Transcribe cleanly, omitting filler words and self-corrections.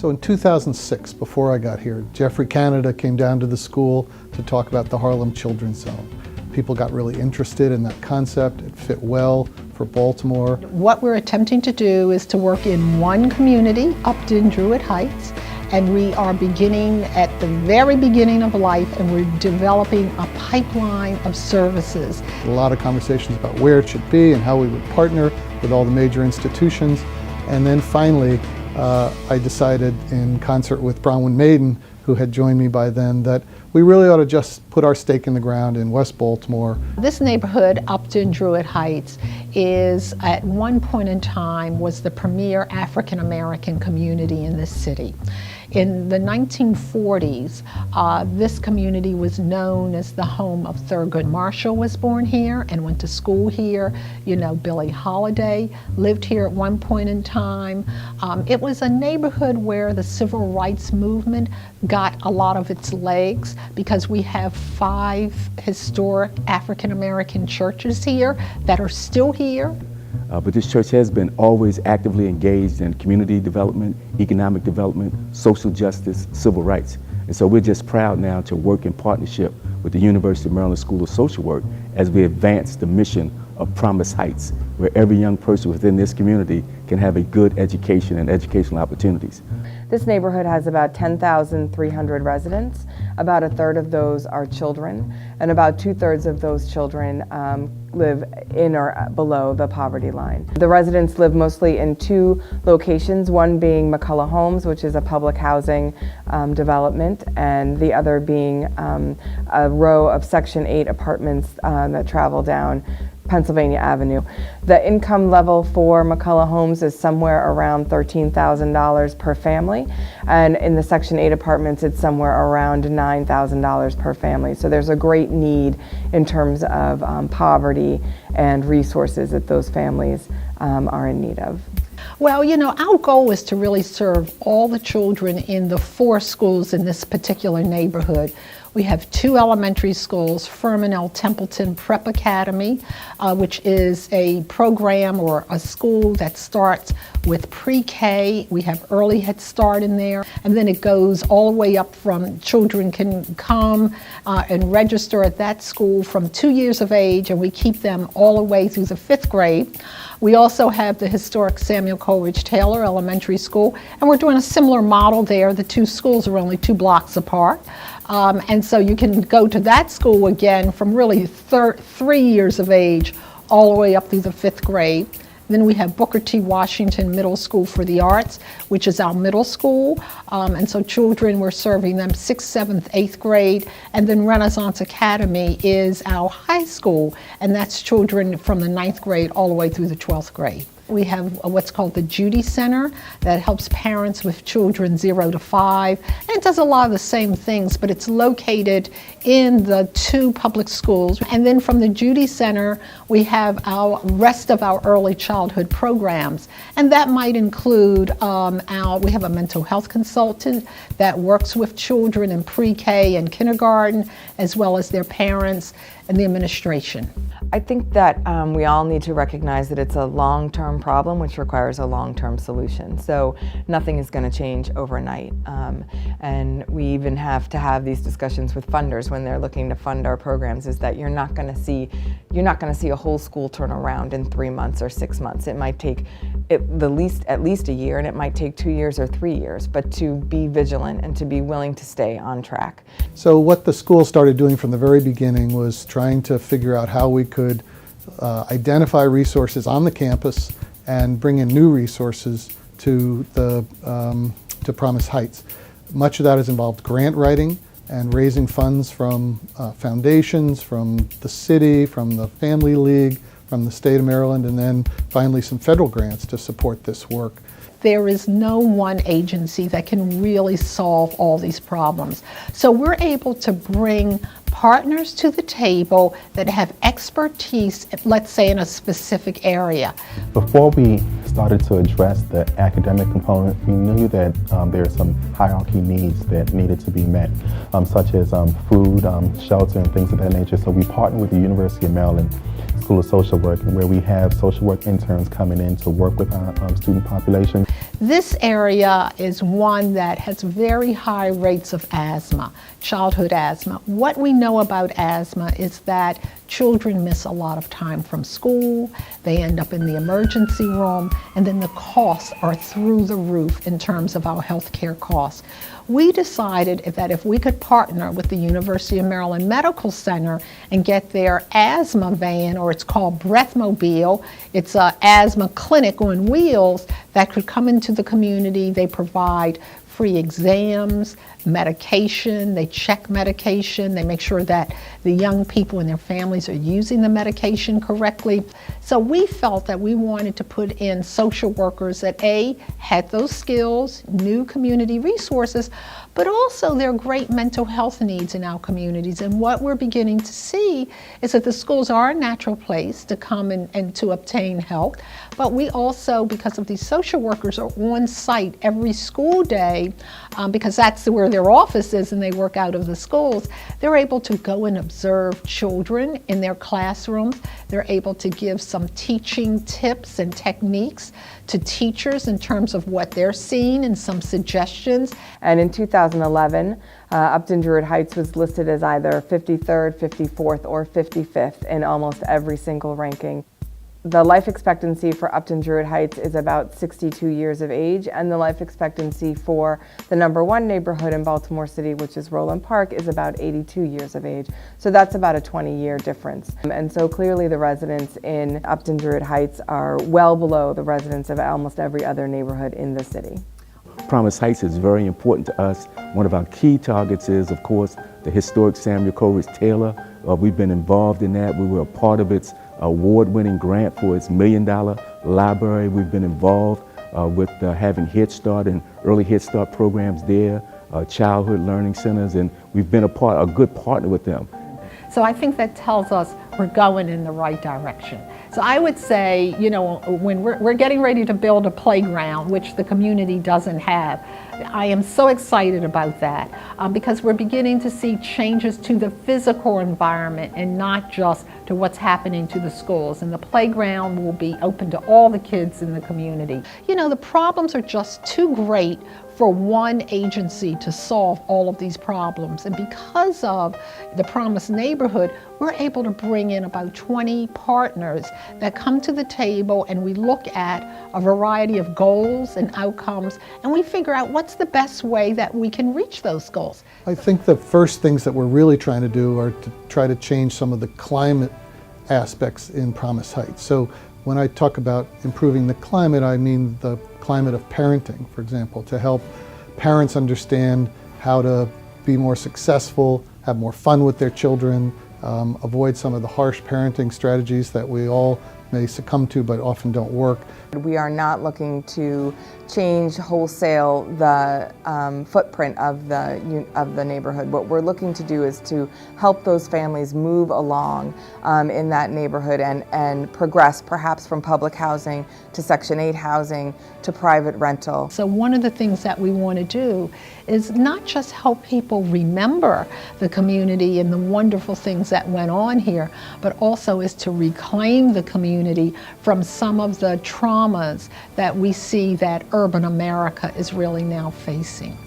So in 2006, before I got here, Jeffrey Canada came down to the school to talk about the Harlem Children's Zone. People got really interested in that concept. It fit well for Baltimore. What we're attempting to do is to work in one community, Upton, Druid Heights, and we are beginning at the very beginning of life, and we're developing a pipeline of services. A lot of conversations about where it should be and how we would partner with all the major institutions. And then finally, I decided, in concert with Bronwyn Maiden, who had joined me by then, that we really ought to just put our stake in the ground in West Baltimore. This neighborhood, Upton, Druid Heights, is at one point in time was the premier African American community in this city. In the 1940s, this community was known as the home of Thurgood Marshall. Was born here and went to school here. You know, Billie Holiday lived here at one point in time. It was a neighborhood where the civil rights movement got a lot of its legs, because we have 5 historic African American churches here that are still here. But this church has been always actively engaged in community development, economic development, social justice, civil rights. And so we're just proud now to work in partnership with the University of Maryland School of Social Work as we advance the mission of Promise Heights, where every young person within this community can have a good education and educational opportunities. This neighborhood has about 10,300 residents. About a third of those are children, and about 2/3 of those children live in or below the poverty line. The residents live mostly in 2 locations, one being McCullough Homes, which is a public housing development, and the other being a row of Section 8 apartments that travel down Pennsylvania Avenue. The income level for McCullough Homes is somewhere around $13,000 per family, and in the Section 8 apartments it's somewhere around $9,000 per family. So there's a great need in terms of poverty and resources that those families are in need of. Well, you know, our goal is to really serve all the children in the 4 schools in this particular neighborhood. We have 2 elementary schools, Fermanagh Templeton Prep Academy, which is a program or a school that starts with pre-K. We have early Head Start in there, and then it goes all the way up from children can come and register at that school from 2 years of age, and we keep them all the way through the 5th grade. We also have the historic Samuel Coleridge Taylor Elementary School, and we're doing a similar model there. The 2 schools are only 2 blocks apart. And so you can go to that school again from really 3 years of age all the way up through the 5th grade. Then we have Booker T. Washington Middle School for the Arts, which is our middle school. And so children, we're serving them 6th, 7th, 8th grade. And then Renaissance Academy is our high school, and that's children from the 9th grade all the way through the 12th grade. We have what's called the Judy Center that helps parents with children 0 to 5. And it does a lot of the same things, but it's located in the 2 public schools. And then from the Judy Center, we have our rest of our early childhood programs. And that might include we have a mental health consultant that works with children in pre-K and kindergarten, as well as their parents and the administration. I think that we all need to recognize that it's a long-term problem which requires a long-term solution. So nothing is going to change overnight. And we even have to have these discussions with funders when they're looking to fund our programs, is that you're not going to see a whole school turn around in 3 months or 6 months. It might take at least a year, and it might take 2 years or 3 years, but to be vigilant and to be willing to stay on track. So what the school started doing from the very beginning was trying to figure out how we could identify resources on the campus and bring in new resources to Promise Heights. Much of that has involved grant writing and raising funds from foundations, from the city, from the Family League, from the state of Maryland, and then finally some federal grants to support this work. There is no one agency that can really solve all these problems. So we're able to bring partners to the table that have expertise, let's say, in a specific area. Before we started to address the academic component, we knew that there are some hierarchy needs that needed to be met, such as food, shelter, and things of that nature. So we partnered with the University of Maryland School of Social Work, where we have social work interns coming in to work with our student population. This area is one that has very high rates of asthma, childhood asthma. What we know about asthma is that children miss a lot of time from school, they end up in the emergency room, and then the costs are through the roof in terms of our healthcare costs. We decided that if we could partner with the University of Maryland Medical Center and get their asthma van, or it's called Breathmobile, it's an asthma clinic on wheels that could come into the community. They provide free exams, medication, they check medication, they make sure that the young people and their families are using the medication correctly. So we felt that we wanted to put in social workers that had those skills, knew community resources, but also there are great mental health needs in our communities. And what we're beginning to see is that the schools are a natural place to come and to obtain help. But we also, because of these social workers, are on site every school day, because that's where their office is and they work out of the schools. They're able to go and observe children in their classrooms. They're able to give some teaching tips and techniques to teachers in terms of what they're seeing and some suggestions. And in 2011, Upton Druid Heights was listed as either 53rd, 54th, or 55th in almost every single ranking. The life expectancy for Upton Druid Heights is about 62 years of age, and the life expectancy for the #1 neighborhood in Baltimore City, which is Roland Park, is about 82 years of age. So that's about a 20-year difference. And so clearly the residents in Upton Druid Heights are well below the residents of almost every other neighborhood in the city. Promise Heights is very important to us. One of our key targets is, of course, the historic Samuel Coleridge Taylor. We've been involved in that. We were a part of its award-winning grant for its $1 million library. We've been involved with having Head Start and early Head Start programs there, childhood learning centers, and we've been a good partner with them. So I think that tells us we're going in the right direction. So I would say, you know, when we're getting ready to build a playground, which the community doesn't have, I am so excited about that because we're beginning to see changes to the physical environment and not just to what's happening to the schools. And the playground will be open to all the kids in the community. You know, the problems are just too great for one agency to solve all of these problems. And because of the Promise neighborhood, we're able to bring in about 20 partners that come to the table, and we look at a variety of goals and outcomes, and we figure out what's the best way that we can reach those goals. I think the first things that we're really trying to do are to try to change some of the climate aspects in Promise Heights. So when I talk about improving the climate, I mean the climate of parenting, for example, to help parents understand how to be more successful, have more fun with their children, avoid some of the harsh parenting strategies that we all may succumb to but often don't work. We are not looking to change wholesale the footprint of the neighborhood. What we're looking to do is to help those families move along in that neighborhood and progress perhaps from public housing to Section 8 housing to private rental. So one of the things that we want to do is not just help people remember the community and the wonderful things that went on here, but also is to reclaim the community from some of the traumas that we see that urban America is really now facing.